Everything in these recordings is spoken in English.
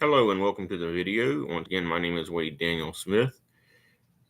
Hello and welcome to the video. Once again, my name is Wade Daniel Smith,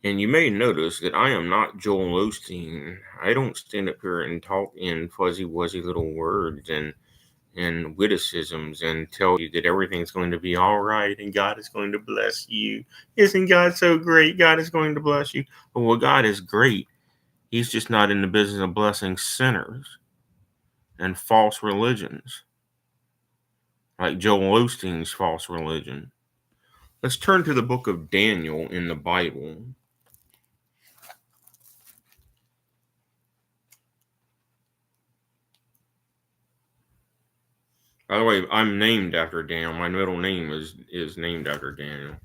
and you may notice that I am not Joel Osteen. I don't stand up here and talk in fuzzy wuzzy little words and witticisms and tell you that everything's going to be all right and God is going to bless you. Isn't God so great? God is going to bless you. Well, God is great. He's just not in the business of blessing sinners and false religions like Joel Osteen's false religion. Let's turn to the book of Daniel in the Bible. By the way, I'm named after Daniel. My middle name is named after Daniel.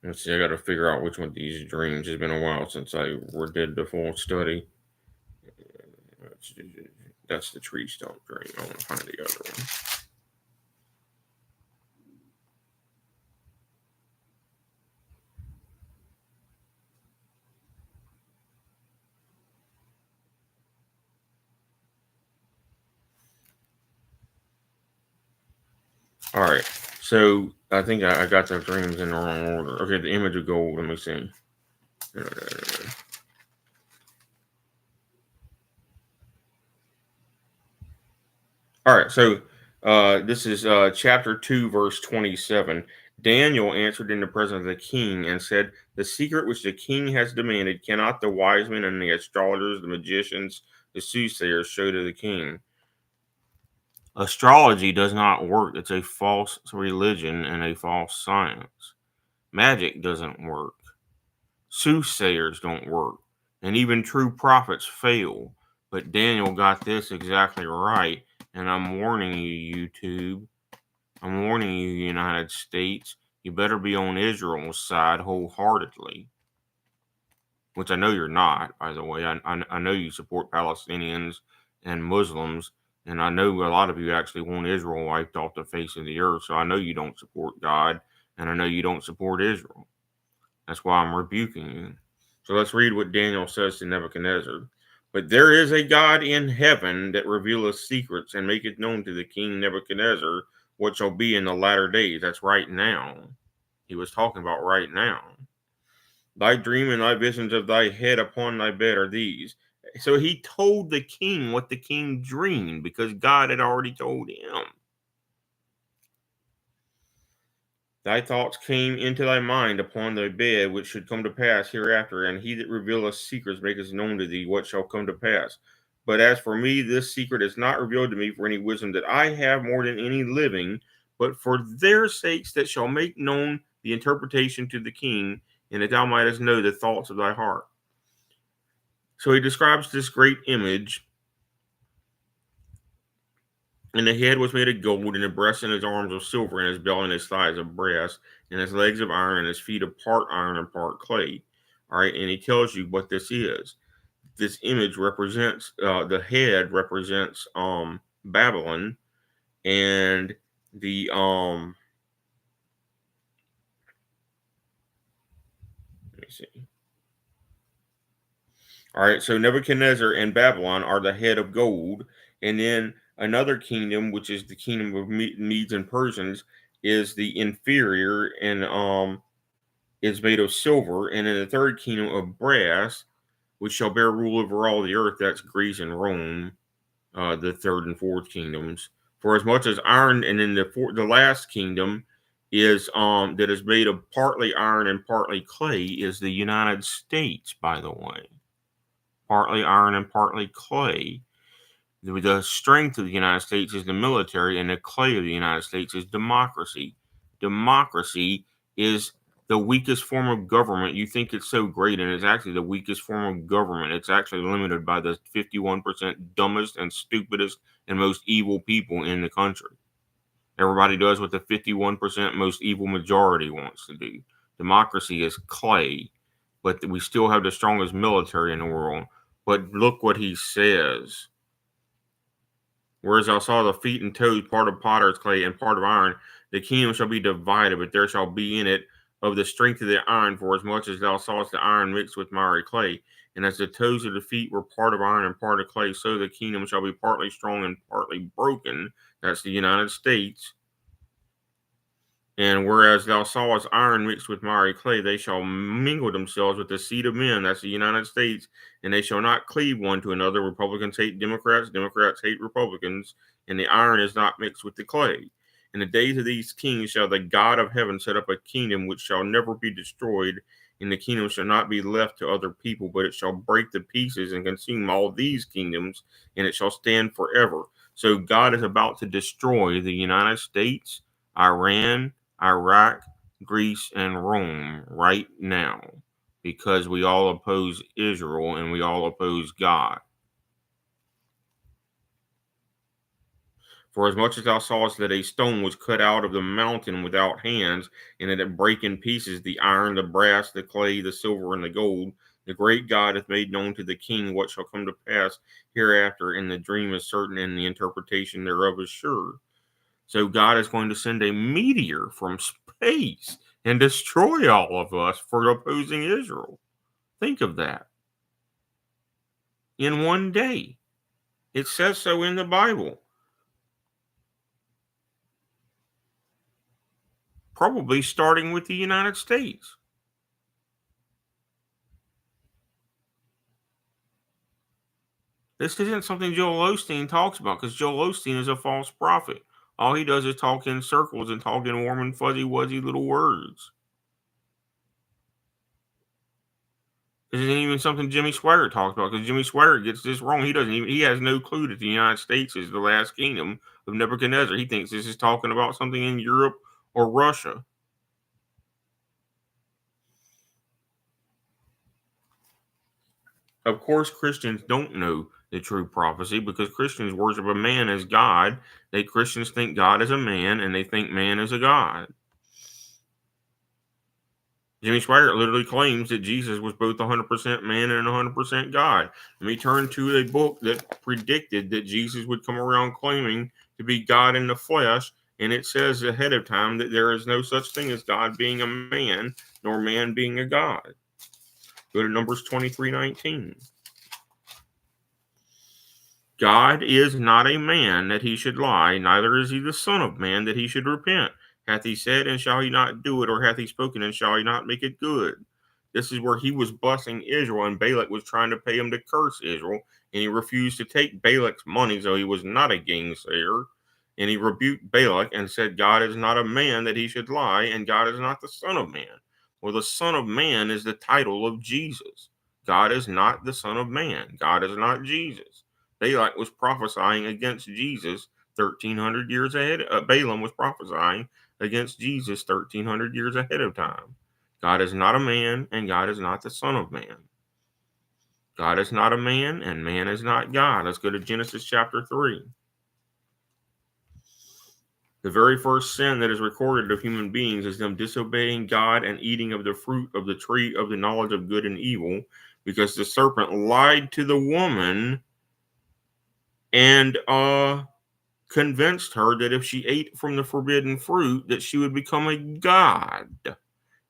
Let's see. I got to figure out which one of these dreams. It's been a while since I did the full study. That's the tree stump dream. I want to find the other one. All right. So I think I got the dreams in the wrong order. Okay, the image of gold. Let me see. All right. So this is chapter 2, verse 27. Daniel answered in the presence of the king and said, "The secret which the king has demanded cannot the wise men and the astrologers, the magicians, the soothsayers show to the king." Astrology does not work. It's a false religion and a false science. Magic doesn't work. Soothsayers don't work. And even true prophets fail. But Daniel got this exactly right. And I'm warning you, YouTube. I'm warning you, United States. You better be on Israel's side wholeheartedly. Which I know you're not, by the way. I know you support Palestinians and Muslims. And I know a lot of you actually want Israel wiped off the face of the earth. So I know you don't support God. And I know you don't support Israel. That's why I'm rebuking you. So let's read what Daniel says to Nebuchadnezzar. "But there is a God in heaven that revealeth secrets and maketh known to the king Nebuchadnezzar what shall be in the latter days." That's right now. He was talking about right now. "Thy dream and thy visions of thy head upon thy bed are these." So he told the king what the king dreamed because God had already told him. "Thy thoughts came into thy mind upon thy bed, which should come to pass hereafter, and he that revealeth secrets maketh known to thee what shall come to pass. But as for me, this secret is not revealed to me for any wisdom that I have more than any living, but for their sakes that shall make known the interpretation to the king, and that thou mightest know the thoughts of thy heart." So he describes this great image. "And the head was made of gold, and the breast and his arms of silver, and his belly and his thighs of brass, and his legs of iron, and his feet of part iron and part clay." All right, and he tells you what this is. This image represents the head represents Babylon, and the let me see. All right, so Nebuchadnezzar and Babylon are the head of gold, and then another kingdom, which is the kingdom of Medes and Persians, is the inferior and is made of silver, and in the third kingdom of brass, which shall bear rule over all the earth. That's Greece and Rome, the third and fourth kingdoms. For as much as iron, and in the last kingdom is that is made of partly iron and partly clay, is the United States, by the way. Partly iron and partly clay. The strength of the United States is the military, and the clay of the United States is democracy. Democracy is the weakest form of government. You think it's so great, and it's actually the weakest form of government. It's actually limited by the 51% dumbest and stupidest and most evil people in the country. Everybody does what the 51% most evil majority wants to do. Democracy is clay, but we still have the strongest military in the world. But look what he says. "Whereas I saw the feet and toes, part of potter's clay and part of iron, the kingdom shall be divided, but there shall be in it of the strength of the iron, for as much as thou sawest the iron mixed with miry clay. And as the toes of the feet were part of iron and part of clay, so the kingdom shall be partly strong and partly broken. That's the United States. And whereas thou sawest iron mixed with miry clay, they shall mingle themselves with the seed of men. That's the United States. And they shall not cleave one to another. Republicans hate Democrats. Democrats hate Republicans. And the iron is not mixed with the clay. In the days of these kings shall the God of heaven set up a kingdom which shall never be destroyed. And the kingdom shall not be left to other people, but it shall break to pieces and consume all these kingdoms, and it shall stand forever. So God is about to destroy the United States, Iran, Iraq, Greece, and Rome right now because we all oppose Israel and we all oppose God. For as much as thou sawest that a stone was cut out of the mountain without hands, and that it brake in pieces the iron, the brass, the clay, the silver, and the gold, the great God hath made known to the king what shall come to pass hereafter, and the dream is certain, and the interpretation thereof is sure. So God is going to send a meteor from space and destroy all of us for opposing Israel. Think of that. In one day. It says so in the Bible. Probably starting with the United States. This isn't something Joel Osteen talks about because Joel Osteen is a false prophet. All he does is talk in circles and talk in warm and fuzzy, wuzzy little words. This isn't even something Jimmy Swaggart talks about because Jimmy Swaggart gets this wrong. He has no clue that the United States is the last kingdom of Nebuchadnezzar. He thinks this is talking about something in Europe or Russia. Of course, Christians don't know the true prophecy because Christians worship a man as God. Christians think God is a man and they think man is a God. Jimmy Swaggart literally claims that Jesus was both 100% man and 100% God. Let me turn to a book that predicted that Jesus would come around claiming to be God in the flesh, and it says ahead of time that there is no such thing as God being a man, nor man being a God. Go to Numbers 23:19. God is not a man that he should lie, neither is he the son of man that he should repent. Hath he said, and shall he not do it? Or hath he spoken, and shall he not make it good? This is where he was blessing Israel, and Balak was trying to pay him to curse Israel, and he refused to take Balak's money, so he was not a gangsayer. And he rebuked Balak and said, God is not a man that he should lie, and God is not the son of man. Well, the son of man is the title of Jesus. God is not the son of man. God is not Jesus. Balak was prophesying against Jesus 1,300 years ahead. Balaam was prophesying against Jesus 1,300 years ahead of time. God is not a man, and God is not the son of man. God is not a man, and man is not God. Let's go to Genesis chapter 3. The very first sin that is recorded of human beings is them disobeying God and eating of the fruit of the tree of the knowledge of good and evil, because the serpent lied to the woman and convinced her that if she ate from the forbidden fruit that she would become a god.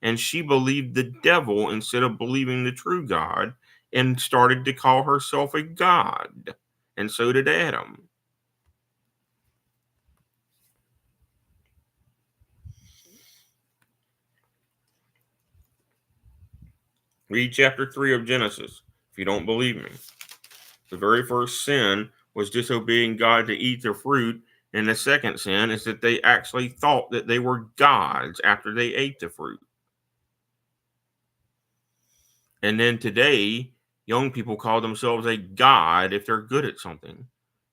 And she believed the devil instead of believing the true God and started to call herself a god. And so did Adam. Read chapter 3 of Genesis if you don't believe me. The very first sin was disobeying God to eat the fruit. And the second sin is that they actually thought that they were gods after they ate the fruit. And then today, young people call themselves a god if they're good at something.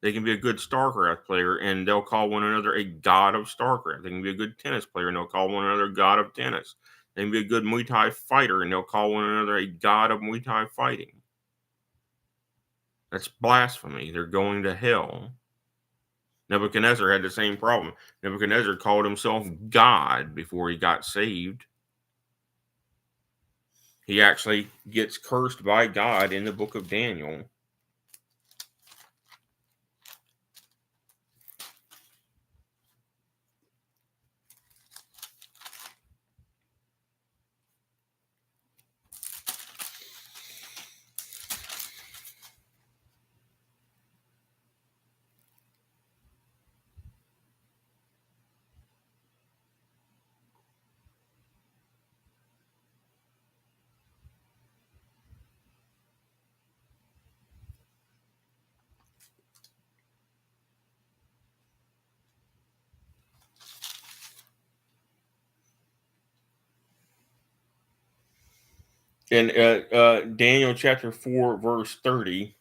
They can be a good StarCraft player and they'll call one another a god of StarCraft. They can be a good tennis player and they'll call one another god of tennis. They can be a good Muay Thai fighter and they'll call one another a god of Muay Thai fighting. That's blasphemy. They're going to hell. Nebuchadnezzar had the same problem. Nebuchadnezzar called himself God before he got saved. He actually gets cursed by God in the book of Daniel. In Daniel chapter 4, verse 30,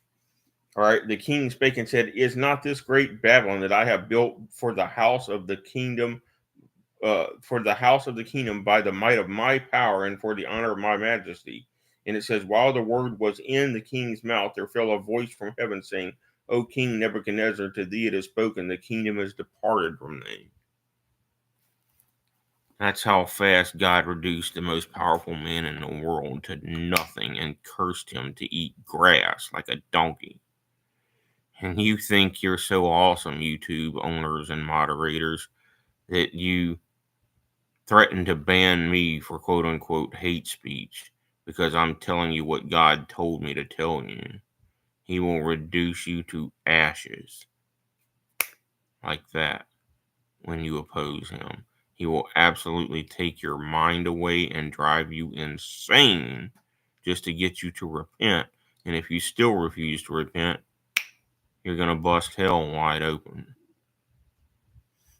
all right, the king spake and said, is not this great Babylon that I have built for the house of the kingdom, by the might of my power and for the honor of my majesty? And it says, while the word was in the king's mouth, there fell a voice from heaven saying, O King Nebuchadnezzar, to thee it is spoken, the kingdom is departed from thee. That's how fast God reduced the most powerful man in the world to nothing and cursed him to eat grass like a donkey. And you think you're so awesome, YouTube owners and moderators, that you threaten to ban me for quote unquote hate speech because I'm telling you what God told me to tell you. He will reduce you to ashes like that when you oppose him. He will absolutely take your mind away and drive you insane just to get you to repent. And if you still refuse to repent, you're going to bust hell wide open.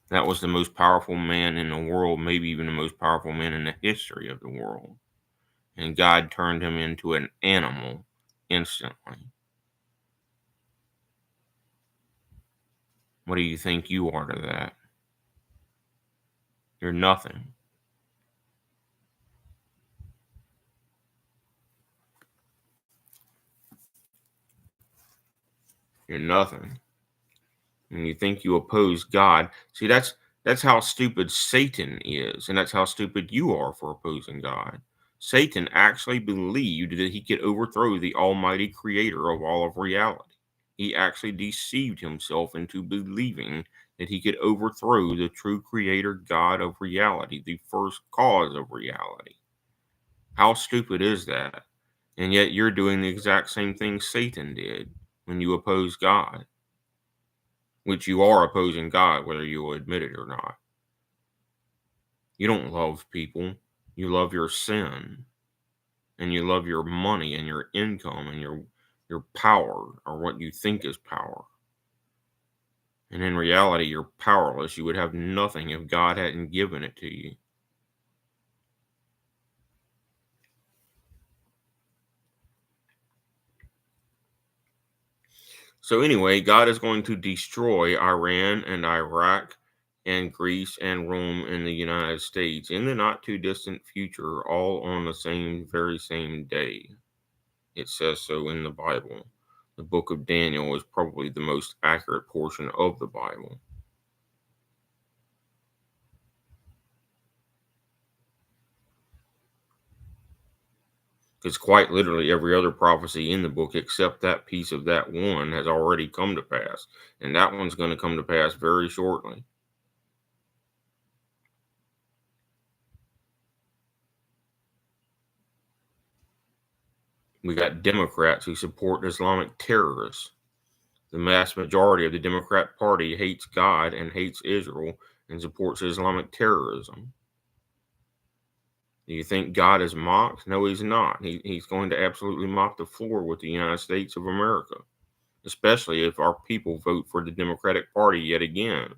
That was the most powerful man in the world, maybe even the most powerful man in the history of the world. And God turned him into an animal instantly. What do you think you are to that? You're nothing. You're nothing. And you think you oppose God. See, that's how stupid Satan is, and that's how stupid you are for opposing God. Satan actually believed that he could overthrow the almighty creator of all of reality. He actually deceived himself into believing that he could overthrow the true creator God of reality, the first cause of reality. How stupid is that? And yet you're doing the exact same thing Satan did when you oppose God, which you are opposing God, whether you will admit it or not. You don't love people. You love your sin, and you love your money and your income and your power, or what you think is power. And in reality, you're powerless. You would have nothing if God hadn't given it to you. So anyway, God is going to destroy Iran and Iraq and Greece and Rome and the United States in the not too distant future, all on the very same day. It says so in the Bible. The book of Daniel is probably the most accurate portion of the Bible. Because quite literally every other prophecy in the book except that piece of that one has already come to pass. And that one's going to come to pass very shortly. We got Democrats who support Islamic terrorists. The mass majority of the Democrat Party hates God and hates Israel and supports Islamic terrorism. Do you think God is mocked? No, he's not. He's going to absolutely mop the floor with the United States of America, especially if our people vote for the Democratic Party yet again.